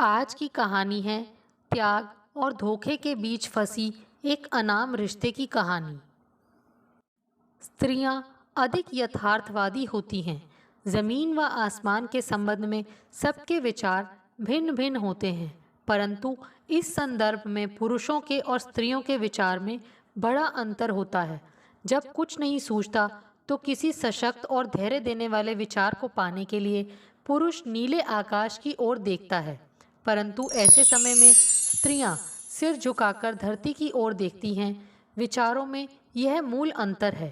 आज की कहानी है त्याग और धोखे के बीच फंसी एक अनाम रिश्ते की कहानी। स्त्रियां अधिक यथार्थवादी होती हैं। जमीन व आसमान के संबंध में सबके विचार भिन्न भिन्न होते हैं, परंतु इस संदर्भ में पुरुषों के और स्त्रियों के विचार में बड़ा अंतर होता है। जब कुछ नहीं सूझता तो किसी सशक्त और धैर्य देने वाले विचार को पाने के लिए पुरुष नीले आकाश की ओर देखता है, परंतु ऐसे समय में स्त्रियां सिर झुकाकर धरती की ओर देखती हैं। विचारों में यह मूल अंतर है।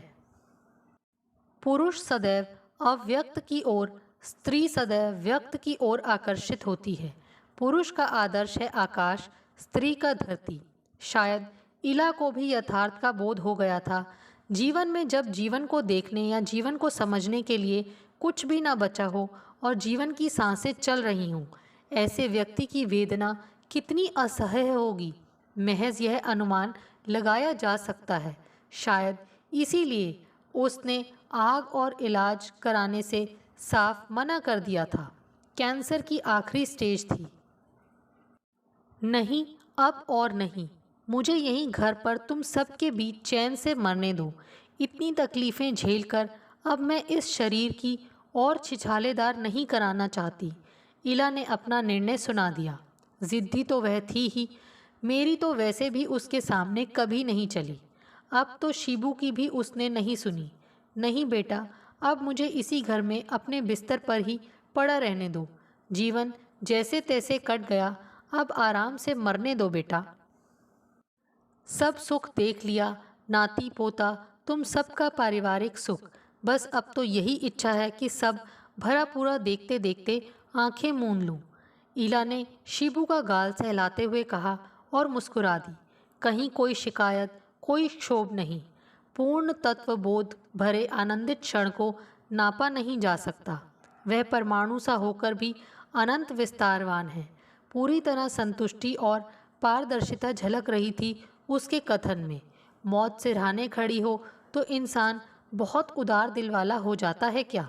पुरुष सदैव अव्यक्त की ओर, स्त्री सदैव व्यक्त की ओर आकर्षित होती है। पुरुष का आदर्श है आकाश, स्त्री का धरती। शायद इला को भी यथार्थ का बोध हो गया था। जीवन में जब जीवन को देखने या जीवन को समझने के लिए कुछ भी ना बचा हो और जीवन की सांसें चल रही हों, ऐसे व्यक्ति की वेदना कितनी असह्य होगी, महज यह अनुमान लगाया जा सकता है। शायद इसीलिए उसने आग और इलाज कराने से साफ मना कर दिया था। कैंसर की आखिरी स्टेज थी। नहीं, अब और नहीं। मुझे यहीं घर पर तुम सबके बीच चैन से मरने दो। इतनी तकलीफ़ें झेलकर अब मैं इस शरीर की और छिछालेदार नहीं कराना चाहती। इला ने अपना निर्णय सुना दिया। ज़िद्दी तो वह थी ही, मेरी तो वैसे भी उसके सामने कभी नहीं चली। अब तो शिबू की भी उसने नहीं सुनी। नहीं बेटा, अब मुझे इसी घर में अपने बिस्तर पर ही पड़ा रहने दो। जीवन जैसे तैसे कट गया, अब आराम से मरने दो बेटा। सब सुख देख लिया, नाती पोता, तुम सबका पारिवारिक सुख। बस अब तो यही इच्छा है कि सब भरा पूरा देखते देखते आंखें मूंद लूं। ईला ने शिबू का गाल सहलाते हुए कहा और मुस्कुरा दी। कहीं कोई शिकायत, कोई क्षोभ नहीं। पूर्ण तत्वबोध भरे आनंदित क्षण को नापा नहीं जा सकता। वह परमाणु सा होकर भी अनंत विस्तारवान है। पूरी तरह संतुष्टि और पारदर्शिता झलक रही थी उसके कथन में। मौत सिरहाने खड़ी हो तो इंसान बहुत उदार दिल वाला हो जाता है क्या?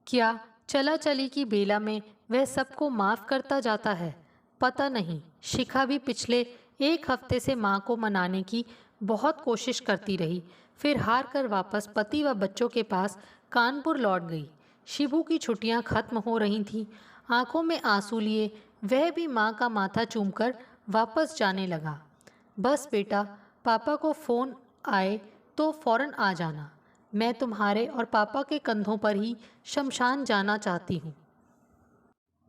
क्या चला चली की बेला में वह सबको माफ़ करता जाता है? पता नहीं। शिखा भी पिछले एक हफ्ते से माँ को मनाने की बहुत कोशिश करती रही, फिर हार कर वापस पति व बच्चों के पास कानपुर लौट गई। शिबू की छुट्टियाँ खत्म हो रही थीं। आंखों में आंसू लिए वह भी माँ का माथा चूमकर वापस जाने लगा। बस बेटा, पापा को फ़ोन आए तो फ़ौरन आ जाना। मैं तुम्हारे और पापा के कंधों पर ही शमशान जाना चाहती हूँ।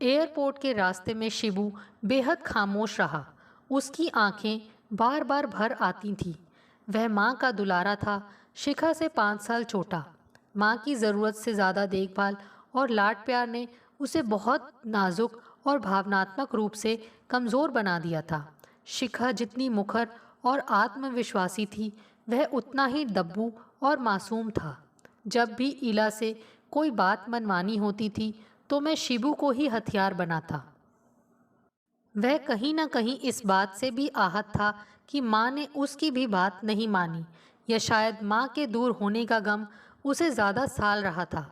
एयरपोर्ट के रास्ते में शिबू बेहद खामोश रहा। उसकी आंखें बार बार भर आती थीं। वह माँ का दुलारा था, शिखा से 5 साल छोटा। माँ की ज़रूरत से ज़्यादा देखभाल और लाड प्यार ने उसे बहुत नाजुक और भावनात्मक रूप से कमज़ोर बना दिया था। शिखा जितनी मुखर और आत्मविश्वासी थी, वह उतना ही दब्बू और मासूम था। जब भी इला से कोई बात मनवानी होती थी तो मैं शिबू को ही हथियार बनाता। वह कहीं न कहीं इस बात से भी आहत था कि माँ ने उसकी भी बात नहीं मानी, या शायद माँ के दूर होने का गम उसे ज़्यादा साल रहा था।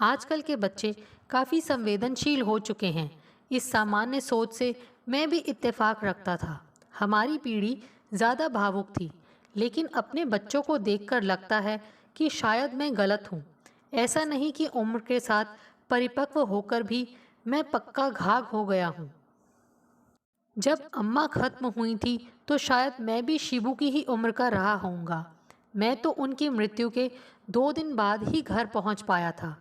आजकल के बच्चे काफ़ी संवेदनशील हो चुके हैं। इस सामान्य सोच से मैं भी इत्तेफाक रखता था। हमारी पीढ़ी ज़्यादा भावुक थी, लेकिन अपने बच्चों को देखकर लगता है कि शायद मैं गलत हूँ। ऐसा नहीं कि उम्र के साथ परिपक्व होकर भी मैं पक्का घाघ हो गया हूँ। जब अम्मा खत्म हुई थी तो शायद मैं भी शिबू की ही उम्र का रहा होऊंगा। मैं तो उनकी मृत्यु के 2 दिन बाद ही घर पहुंच पाया था।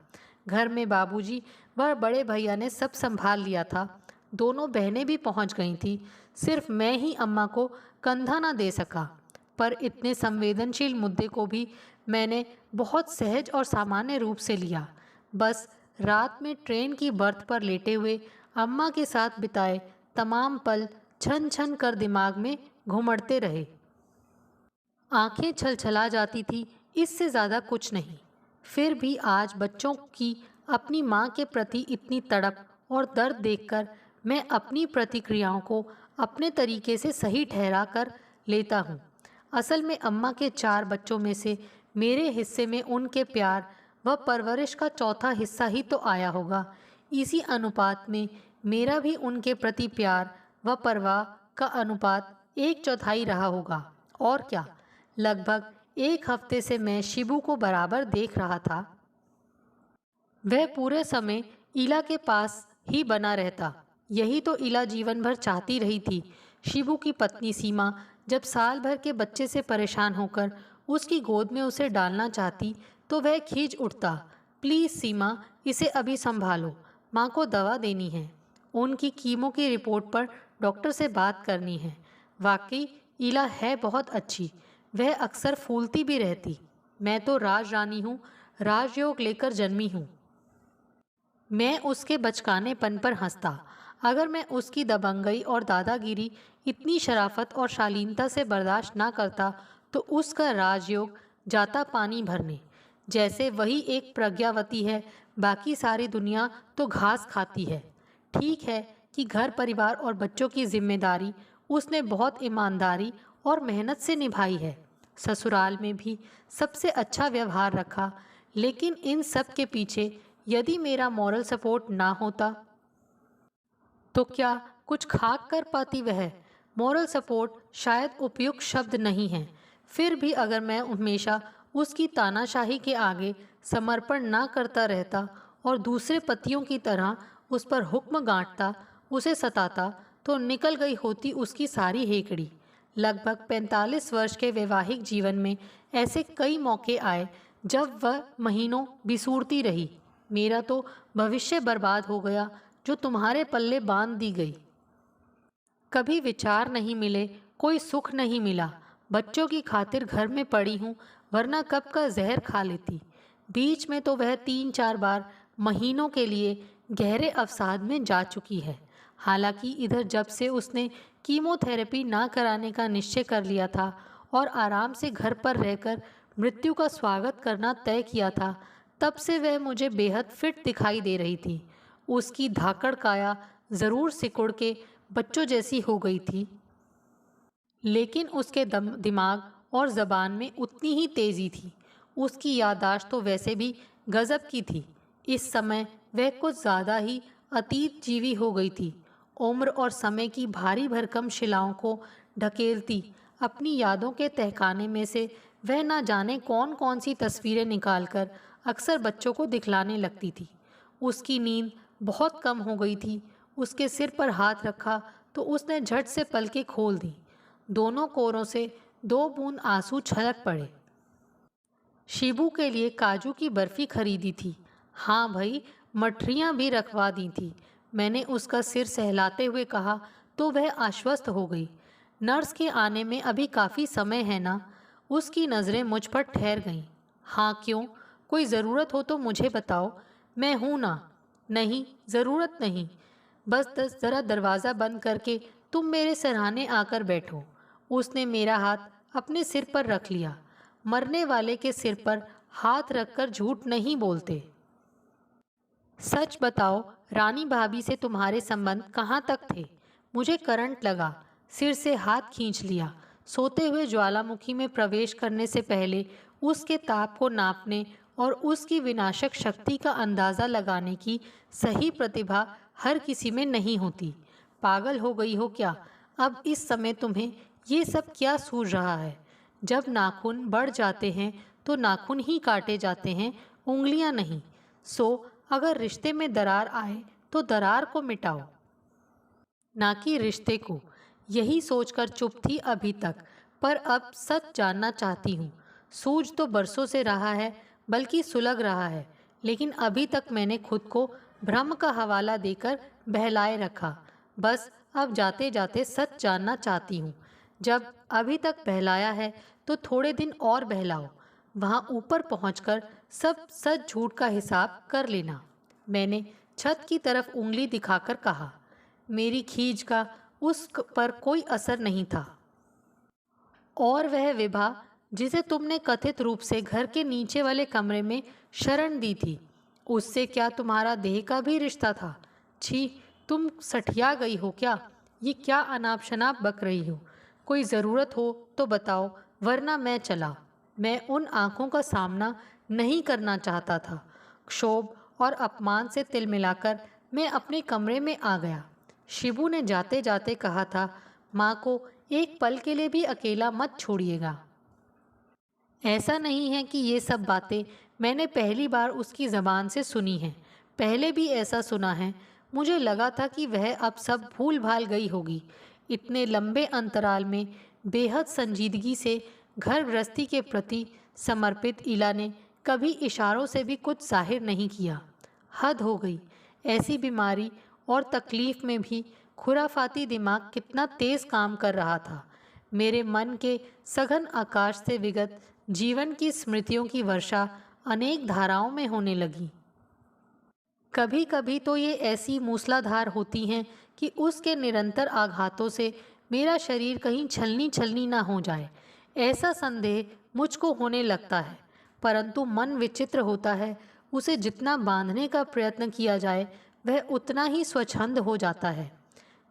घर में बाबूजी व बड़े भैया ने सब संभाल लिया था। दोनों बहनें भी पहुंच गई थी। सिर्फ मैं ही अम्मा को कंधा ना दे सका। पर इतने संवेदनशील मुद्दे को भी मैंने बहुत सहज और सामान्य रूप से लिया। बस रात में ट्रेन की बर्थ पर लेटे हुए अम्मा के साथ बिताए तमाम पल छन छन कर दिमाग में घुमड़ते रहे। आंखें छलछला जाती थी, इससे ज़्यादा कुछ नहीं। फिर भी आज बच्चों की अपनी माँ के प्रति इतनी तड़प और दर्द देखकर मैं अपनी प्रतिक्रियाओं को अपने तरीके से सही ठहरा कर लेता हूँ। असल में अम्मा के 4 बच्चों में से मेरे हिस्से में उनके प्यार व परवरिश का चौथा हिस्सा ही तो आया होगा। इसी अनुपात में मेरा भी उनके प्रति प्यार व परवाह का अनुपात 1/4 रहा होगा। और क्या, लगभग 1 हफ्ते से मैं शिबू को बराबर देख रहा था। वह पूरे समय इला के पास ही बना रहता। यही तो इला जीवन भर चाहती रही थी। शिबू की पत्नी सीमा जब साल भर के बच्चे से परेशान होकर उसकी गोद में उसे डालना चाहती तो वह खींच उठता, प्लीज़ सीमा, इसे अभी संभालो, माँ को दवा देनी है, उनकी कीमो की रिपोर्ट पर डॉक्टर से बात करनी है। वाकई इला है बहुत अच्छी, वह अक्सर फूलती भी रहती। मैं तो राज रानी हूँ, राजयोग लेकर जन्मी हूँ। मैं उसके बचकानेपन पर हंसता। अगर मैं उसकी दबंगई और दादागिरी इतनी शराफत और शालीनता से बर्दाश्त ना करता तो उसका राजयोग जाता पानी भरने। जैसे वही एक प्रज्ञावती है, बाकी सारी दुनिया तो घास खाती है। ठीक है कि घर परिवार और बच्चों की जिम्मेदारी उसने बहुत ईमानदारी और मेहनत से निभाई है। ससुराल में भी सबसे अच्छा व्यवहार रखा। लेकिन इन सब के पीछे यदि मेरा मॉरल सपोर्ट ना होता तो क्या कुछ खाक कर पाती वह। मॉरल सपोर्ट शायद उपयुक्त शब्द नहीं है। फिर भी अगर मैं हमेशा उसकी तानाशाही के आगे समर्पण ना करता रहता और दूसरे पतियों की तरह उस पर हुक्म गांठता, उसे सताता, तो निकल गई होती उसकी सारी हेकड़ी। लगभग 45 वर्ष के वैवाहिक जीवन में ऐसे कई मौके आए जब वह महीनों बिसूरती रही। मेरा तो भविष्य बर्बाद हो गया जो तुम्हारे पल्ले बांध दी गई। कभी विचार नहीं मिले, कोई सुख नहीं मिला। बच्चों की खातिर घर में पड़ी हूँ, वरना कब का जहर खा लेती। बीच में तो वह 3-4 बार महीनों के लिए गहरे अवसाद में जा चुकी है। हालांकि इधर जब से उसने कीमोथेरेपी ना कराने का निश्चय कर लिया था और आराम से घर पर रहकर मृत्यु का स्वागत करना तय किया था, तब से वह मुझे बेहद फिट दिखाई दे रही थी। उसकी धाकड़ काया जरूर सिकुड़ के बच्चों जैसी हो गई थी, लेकिन उसके दिमाग और जबान में उतनी ही तेजी थी। उसकी याददाश्त तो वैसे भी गजब की थी। इस समय वह कुछ ज़्यादा ही अतीत जीवी हो गई थी। उम्र और समय की भारी भरकम शिलाओं को ढकेलती अपनी यादों के तहखाने में से वह ना जाने कौन कौन सी तस्वीरें निकालकर अक्सर बच्चों को दिखलाने लगती थी। उसकी नींद बहुत कम हो गई थी। उसके सिर पर हाथ रखा तो उसने झट से पलकें खोल दी। दोनों कोरों से 2 बूंद आंसू छलक पड़े। शिबू के लिए काजू की बर्फी खरीदी थी। हाँ भाई, मठरियाँ भी रखवा दी थी। मैंने उसका सिर सहलाते हुए कहा तो वह आश्वस्त हो गई। नर्स के आने में अभी काफ़ी समय है ना। उसकी नज़रें मुझ पर ठहर गईं। हाँ क्यों, कोई ज़रूरत हो तो मुझे बताओ, मैं हूँ ना। नहीं, ज़रूरत नहीं, बस ज़रा दरवाज़ा बंद करके तुम मेरे सराहने आकर बैठो। उसने मेरा हाथ अपने सिर पर रख लिया। मरने वाले के सिर पर हाथ रखकर झूठ नहीं बोलते। सच बताओ, रानी भाभी से तुम्हारे संबंध कहाँ तक थे। मुझे करंट लगा, सिर से हाथ खींच लिया। सोते हुए ज्वालामुखी में प्रवेश करने से पहले उसके ताप को नापने और उसकी विनाशक शक्ति का अंदाज़ा लगाने की सही प्रतिभा हर किसी में नहीं होती। पागल हो गई हो क्या? अब इस समय तुम्हें ये सब क्या सूझ रहा है? जब नाखून बढ़ जाते हैं तो नाखून ही काटे जाते हैं, उंगलियां नहीं। सो अगर रिश्ते में दरार आए तो दरार को मिटाओ, ना कि रिश्ते को। यही सोचकर चुप थी अभी तक, पर अब सच जानना चाहती हूँ। सूझ तो बरसों से रहा है, बल्कि सुलग रहा है, लेकिन अभी तक मैंने खुद को भ्रम का हवाला देकर बहलाए रखा। बस अब जाते जाते सच जानना चाहती हूँ। जब अभी तक बहलाया है तो थोड़े दिन और बहलाओ, वहाँ ऊपर पहुँचकर सब सच झूठ का हिसाब कर लेना। मैंने छत की तरफ उंगली दिखाकर कहा। मेरी खींच का उस पर कोई असर नहीं था। और वह विभा जिसे तुमने कथित रूप से घर के नीचे वाले कमरे में शरण दी थी, उससे क्या तुम्हारा देह का भी रिश्ता था? छी, तुम सठिया गई हो क्या? ये क्या अनाप शनाप बक रही हो? कोई ज़रूरत हो तो बताओ, वरना मैं चला। मैं उन आंखों का सामना नहीं करना चाहता था। क्षोभ और अपमान से तिल मिलाकर मैं अपने कमरे में आ गया। शिबू ने जाते जाते कहा था, माँ को एक पल के लिए भी अकेला मत छोड़िएगा। ऐसा नहीं है कि ये सब बातें मैंने पहली बार उसकी ज़बान से सुनी हैं। पहले भी ऐसा सुना है। मुझे लगा था कि वह अब सब भूल भाल गई होगी। इतने लंबे अंतराल में बेहद संजीदगी से घर गृहस्थी के प्रति समर्पित इला ने कभी इशारों से भी कुछ जाहिर नहीं किया। हद हो गई। ऐसी बीमारी और तकलीफ़ में भी खुराफाती दिमाग कितना तेज़ काम कर रहा था। मेरे मन के सघन आकाश से विगत जीवन की स्मृतियों की वर्षा अनेक धाराओं में होने लगी। कभी कभी तो ये ऐसी मूसलाधार होती हैं कि उसके निरंतर आघातों से मेरा शरीर कहीं छलनी छलनी ना हो जाए, ऐसा संदेह मुझको होने लगता है। परंतु मन विचित्र होता है। उसे जितना बांधने का प्रयत्न किया जाए वह उतना ही स्वच्छंद हो जाता है।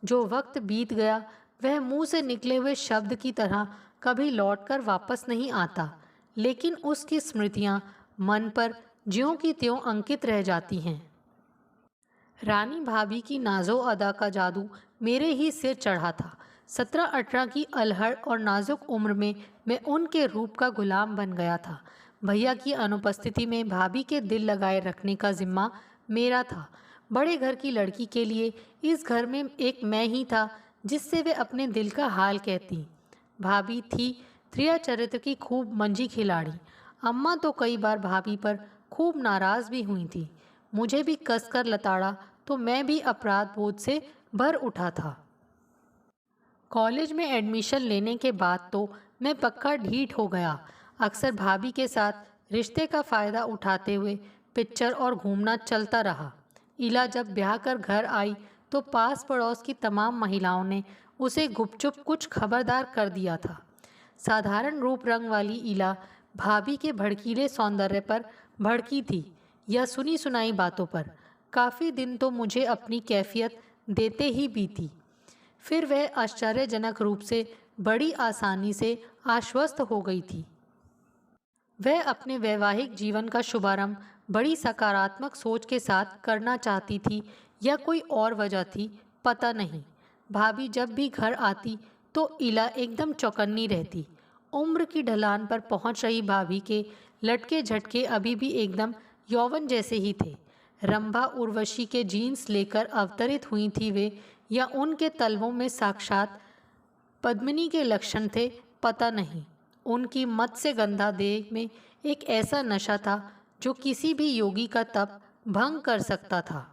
जो वक्त बीत गया वह मुंह से निकले हुए शब्द की तरह कभी लौटकर वापस नहीं आता, लेकिन उसकी स्मृतियां मन पर ज्यों की त्यों अंकित रह जाती हैं। रानी भाभी की नाजो अदा का जादू मेरे ही सिर चढ़ा था। 17-18 की अलहड़ और नाजुक उम्र में मैं उनके रूप का गुलाम बन गया था। भैया की अनुपस्थिति में भाभी के दिल लगाए रखने का जिम्मा मेरा था। बड़े घर की लड़की के लिए इस घर में एक मैं ही था जिससे वे अपने दिल का हाल कहती। भाभी थी त्रिया चरित्र की खूब मंजी खिलाड़ी। अम्मा तो कई बार भाभी पर खूब नाराज़ भी हुई थी। मुझे भी कसकर लताड़ा तो मैं भी अपराध बोध से भर उठा था। कॉलेज में एडमिशन लेने के बाद तो मैं पक्का ढीठ हो गया। अक्सर भाभी के साथ रिश्ते का फ़ायदा उठाते हुए पिक्चर और घूमना चलता रहा। इला जब ब्याह कर घर आई तो पास पड़ोस की तमाम महिलाओं ने उसे गुपचुप कुछ खबरदार कर दिया था। साधारण रूप रंग वाली इला भाभी के भड़कीले सौंदर्य पर भड़की थी या सुनी सुनाई बातों पर। काफ़ी दिन तो मुझे अपनी कैफियत देते ही बीती। फिर वह आश्चर्यजनक रूप से बड़ी आसानी से आश्वस्त हो गई थी। वह अपने वैवाहिक जीवन का शुभारंभ बड़ी सकारात्मक सोच के साथ करना चाहती थी या कोई और वजह थी, पता नहीं। भाभी जब भी घर आती तो इला एकदम चौकन्नी रहती। उम्र की ढलान पर पहुंच रही भाभी के लटके झटके अभी भी एकदम यौवन जैसे ही थे। रंभा उर्वशी के जीन्स लेकर अवतरित हुई थी वे, या उनके तलवों में साक्षात पद्मिनी के लक्षण थे, पता नहीं। उनकी मत्स्य गंधा देह में एक ऐसा नशा था जो किसी भी योगी का तप भंग कर सकता था।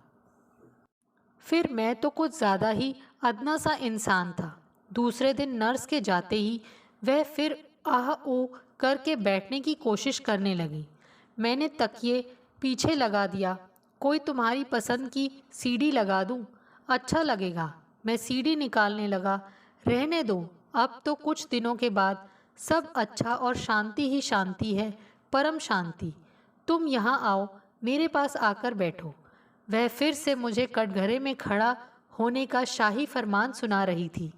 फिर मैं तो कुछ ज़्यादा ही अदना सा इंसान था। दूसरे दिन नर्स के जाते ही वह फिर आह ओ करके बैठने की कोशिश करने लगी। मैंने तकिए पीछे लगा दिया। कोई तुम्हारी पसंद की सीडी लगा दूं? अच्छा लगेगा। मैं सीडी निकालने लगा। रहने दो, अब तो कुछ दिनों के बाद सब अच्छा और शांति ही शांति है, परम शांति। तुम यहाँ आओ, मेरे पास आकर बैठो। वह फिर से मुझे कटघरे में खड़ा होने का शाही फरमान सुना रही थी।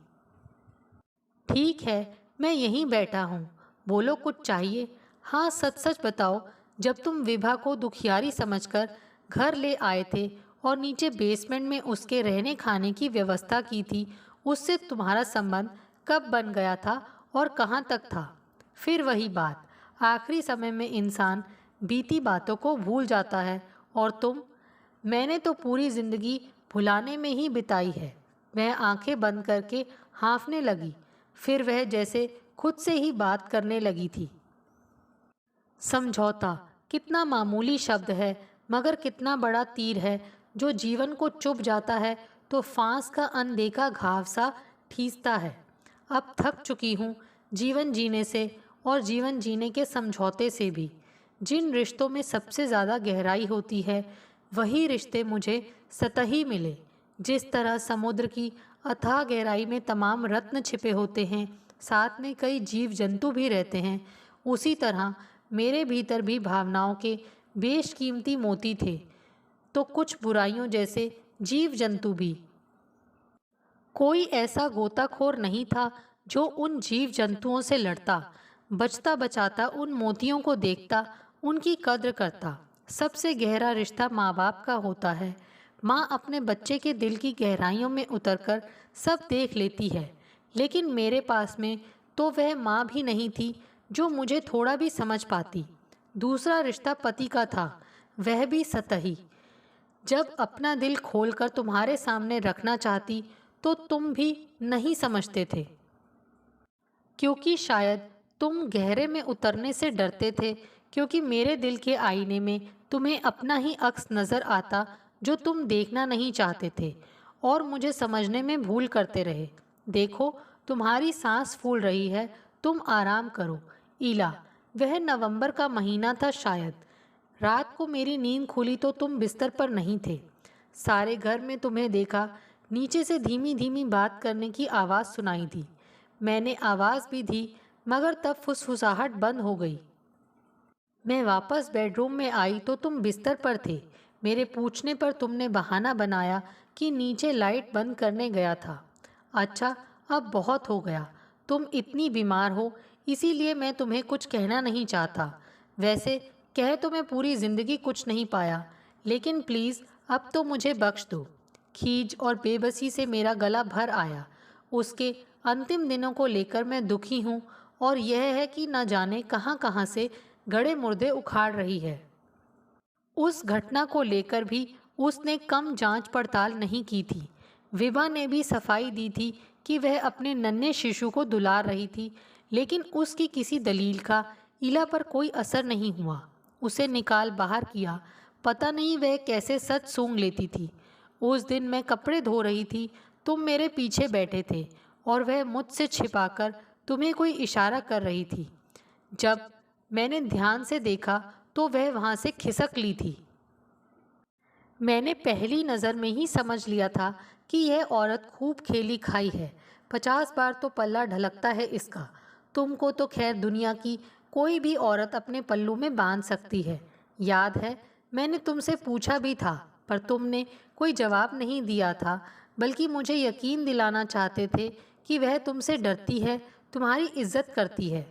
ठीक है, मैं यहीं बैठा हूँ। बोलो, कुछ चाहिए? हाँ, सच सच बताओ, जब तुम विभा को दुखियारी समझकर घर ले आए थे और नीचे बेसमेंट में उसके रहने खाने की व्यवस्था की थी, उससे तुम्हारा संबंध कब बन गया था और कहाँ तक था? फिर वही बात, आखिरी समय में इंसान बीती बातों को भूल जाता है। और तुम? मैंने तो पूरी जिंदगी भुलाने में ही बिताई है। वह आंखें बंद करके हाँफने लगी। फिर वह जैसे खुद से ही बात करने लगी थी। समझौता कितना मामूली शब्द है, मगर कितना बड़ा तीर है जो जीवन को चुभ जाता है तो फांस का अनदेखा घाव सा ठीसता है। अब थक चुकी हूँ जीवन जीने से और जीवन जीने के समझौते से भी। जिन रिश्तों में सबसे ज़्यादा गहराई होती है वही रिश्ते मुझे सतही मिले। जिस तरह समुद्र की अथाह गहराई में तमाम रत्न छिपे होते हैं, साथ में कई जीव जंतु भी रहते हैं, उसी तरह मेरे भीतर भी भावनाओं के बेशकीमती मोती थे, तो कुछ बुराइयों जैसे जीव जंतु भी। कोई ऐसा गोताखोर नहीं था जो उन जीव जंतुओं से लड़ता, बचता बचाता उन मोतियों को देखता, उनकी कद्र करता। सबसे गहरा रिश्ता माँ बाप का होता है। माँ अपने बच्चे के दिल की गहराइयों में उतरकर सब देख लेती है, लेकिन मेरे पास में तो वह माँ भी नहीं थी जो मुझे थोड़ा भी समझ पाती। दूसरा रिश्ता पति का था, वह भी सतही। जब अपना दिल खोलकर तुम्हारे सामने रखना चाहती तो तुम भी नहीं समझते थे, क्योंकि शायद तुम गहरे में उतरने से डरते थे, क्योंकि मेरे दिल के आईने में तुम्हें अपना ही अक्स नज़र आता जो तुम देखना नहीं चाहते थे और मुझे समझने में भूल करते रहे। देखो, तुम्हारी सांस फूल रही है, तुम आराम करो। ईला। वह नवंबर का महीना था शायद। रात को मेरी नींद खुली तो तुम बिस्तर पर नहीं थे। सारे घर में तुम्हें देखा। नीचे से धीमी धीमी बात करने की आवाज़ सुनाई दी। मैंने आवाज़ भी दी, मगर तब फुसफुसाहट बंद हो गई। मैं वापस बेडरूम में आई तो तुम बिस्तर पर थे। मेरे पूछने पर तुमने बहाना बनाया कि नीचे लाइट बंद करने गया था। अच्छा, अब बहुत हो गया। तुम इतनी बीमार हो, इसीलिए मैं तुम्हें कुछ कहना नहीं चाहता। वैसे कह तो मैं पूरी ज़िंदगी कुछ नहीं पाया, लेकिन प्लीज़ अब तो मुझे बख्श दो। खीज और बेबसी से मेरा गला भर आया। उसके अंतिम दिनों को लेकर मैं दुखी हूँ, और यह है कि न जाने कहाँ कहाँ से गड़े मुर्दे उखाड़ रही है। उस घटना को लेकर भी उसने कम जांच पड़ताल नहीं की थी। विभा ने भी सफाई दी थी कि वह अपने नन्हे शिशु को दुलार रही थी, लेकिन उसकी किसी दलील का इला पर कोई असर नहीं हुआ। उसे निकाल बाहर किया। पता नहीं वह कैसे सच सूंघ लेती थी। उस दिन मैं कपड़े धो रही थी, तुम मेरे पीछे बैठे थे और वह मुझसे छिपाकर तुम्हें कोई इशारा कर रही थी। जब मैंने ध्यान से देखा तो वह वहाँ से खिसक ली थी। मैंने पहली नज़र में ही समझ लिया था कि यह औरत खूब खेली खाई है। 50 बार तो पल्ला ढलकता है इसका। तुमको तो खैर दुनिया की कोई भी औरत अपने पल्लू में बांध सकती है। याद है, मैंने तुमसे पूछा भी था, पर तुमने कोई जवाब नहीं दिया था, बल्कि मुझे यकीन दिलाना चाहते थे कि वह तुमसे डरती है, तुम्हारी इज्जत करती है।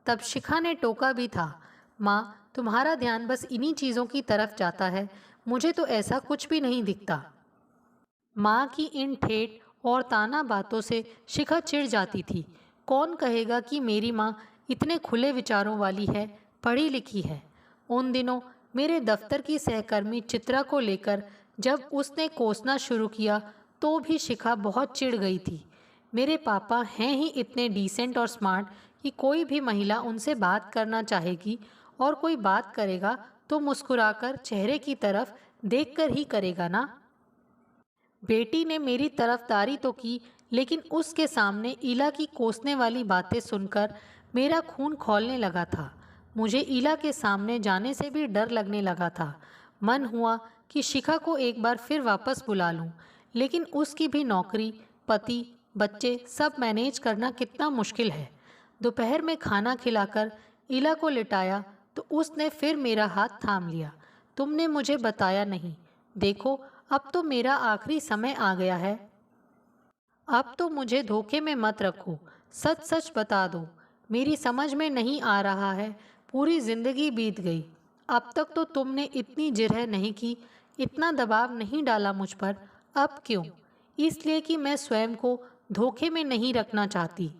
तब शिखा ने टोका भी था, माँ, तुम्हारा ध्यान बस इन्हीं चीज़ों की तरफ जाता है, मुझे तो ऐसा कुछ भी नहीं दिखता। माँ की इन ठेठ और ताना बातों से शिखा चिढ़ जाती थी। कौन कहेगा कि मेरी माँ इतने खुले विचारों वाली है, पढ़ी लिखी है। उन दिनों मेरे दफ्तर की सहकर्मी चित्रा को लेकर जब उसने कोसना शुरू किया तो भी शिखा बहुत चिढ़ गई थी। मेरे पापा हैं ही इतने डिसेंट और स्मार्ट कि कोई भी महिला उनसे बात करना चाहेगी, और कोई बात करेगा तो मुस्कुराकर चेहरे की तरफ देखकर ही करेगा ना। बेटी ने मेरी तरफदारी तो की, लेकिन उसके सामने ईला की कोसने वाली बातें सुनकर मेरा खून खौलने लगा था। मुझे ईला के सामने जाने से भी डर लगने लगा था। मन हुआ कि शिखा को एक बार फिर वापस बुला लूं, लेकिन उसकी भी नौकरी, पति, बच्चे सब मैनेज करना कितना मुश्किल है। दोपहर में खाना खिलाकर ईला को लिटाया तो उसने फिर मेरा हाथ थाम लिया। तुमने मुझे बताया नहीं। देखो, अब तो मेरा आखिरी समय आ गया है। अब तो मुझे धोखे में मत रखो, सच सच बता दो। मेरी समझ में नहीं आ रहा है। पूरी जिंदगी बीत गई, अब तक तो तुमने इतनी जिरह नहीं की, इतना दबाव नहीं डाला मुझ पर। अब क्यों? इसलिए कि मैं स्वयं को धोखे में नहीं रखना चाहती।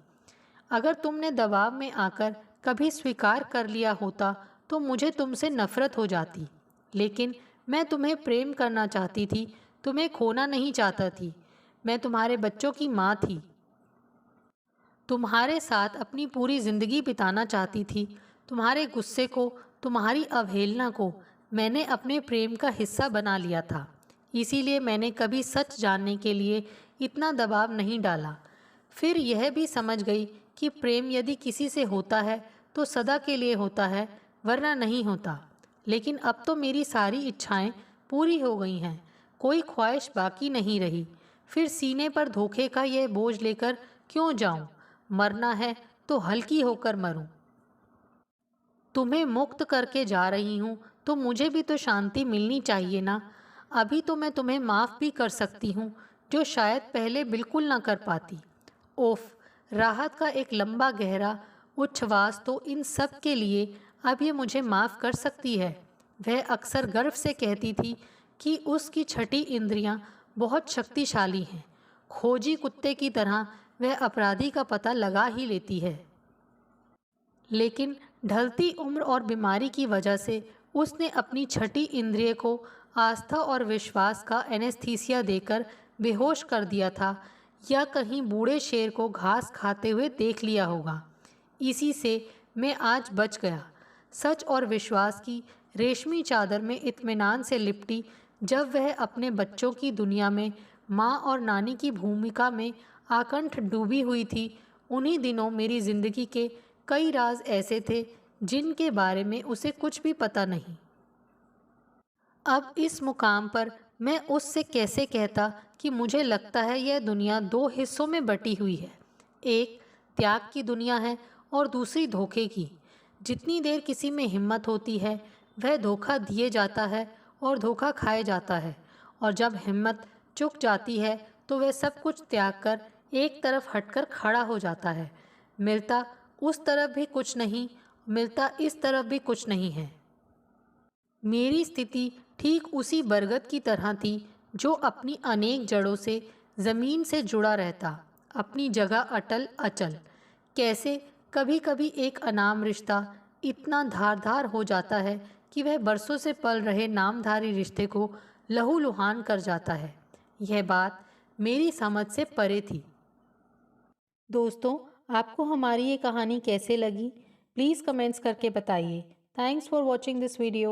अगर तुमने दबाव में आकर कभी स्वीकार कर लिया होता तो मुझे तुमसे नफरत हो जाती, लेकिन मैं तुम्हें प्रेम करना चाहती थी, तुम्हें खोना नहीं चाहता थी। मैं तुम्हारे बच्चों की माँ थी, तुम्हारे साथ अपनी पूरी ज़िंदगी बिताना चाहती थी। तुम्हारे गुस्से को, तुम्हारी अवहेलना को मैंने अपने प्रेम का हिस्सा बना लिया था। इसीलिए मैंने कभी सच जानने के लिए इतना दबाव नहीं डाला। फिर यह भी समझ गई कि प्रेम यदि किसी से होता है तो सदा के लिए होता है, वरना नहीं होता। लेकिन अब तो मेरी सारी इच्छाएं पूरी हो गई हैं, कोई ख्वाहिश बाकी नहीं रही। फिर सीने पर धोखे का यह बोझ लेकर क्यों जाऊं? मरना है तो हल्की होकर मरूं। तुम्हें मुक्त करके जा रही हूँ तो मुझे भी तो शांति मिलनी चाहिए ना। अभी तो मैं तुम्हें माफ़ भी कर सकती हूँ, जो शायद पहले बिल्कुल ना कर पाती। ओफ, राहत का एक लंबा गहरा उच्छ्वास। तो इन सब के लिए अब ये मुझे माफ़ कर सकती है। वह अक्सर गर्व से कहती थी कि उसकी छठी इंद्रियां बहुत शक्तिशाली हैं। खोजी कुत्ते की तरह वह अपराधी का पता लगा ही लेती है। लेकिन ढलती उम्र और बीमारी की वजह से उसने अपनी छठी इंद्रिय को आस्था और विश्वास का एनेस्थीसिया देकर बेहोश कर दिया था, या कहीं बूढ़े शेर को घास खाते हुए देख लिया होगा। इसी से मैं आज बच गया। सच और विश्वास की रेशमी चादर में इत्मीनान से लिपटी जब वह अपने बच्चों की दुनिया में माँ और नानी की भूमिका में आकंठ डूबी हुई थी, उन्हीं दिनों मेरी जिंदगी के कई राज ऐसे थे जिनके बारे में उसे कुछ भी पता नहीं। अब इस मुकाम पर मैं उससे कैसे कहता कि मुझे लगता है यह दुनिया दो हिस्सों में बटी हुई है। एक त्याग की दुनिया है और दूसरी धोखे की। जितनी देर किसी में हिम्मत होती है वह धोखा दिए जाता है और धोखा खाए जाता है, और जब हिम्मत चुक जाती है तो वह सब कुछ त्याग कर एक तरफ हटकर खड़ा हो जाता है। मिलता उस तरफ भी कुछ नहीं, मिलता इस तरफ भी कुछ नहीं है। मेरी स्थिति ठीक उसी बरगद की तरह थी जो अपनी अनेक जड़ों से जमीन से जुड़ा रहता, अपनी जगह अटल अचल। कैसे कभी कभी एक अनाम रिश्ता इतना धारदार हो जाता है कि वह बरसों से पल रहे नामधारी रिश्ते को लहूलुहान कर जाता है। यह बात मेरी समझ से परे थी। दोस्तों, आपको हमारी ये कहानी कैसे लगी? प्लीज़ कमेंट्स करके बताइए। Thanks for watching this video.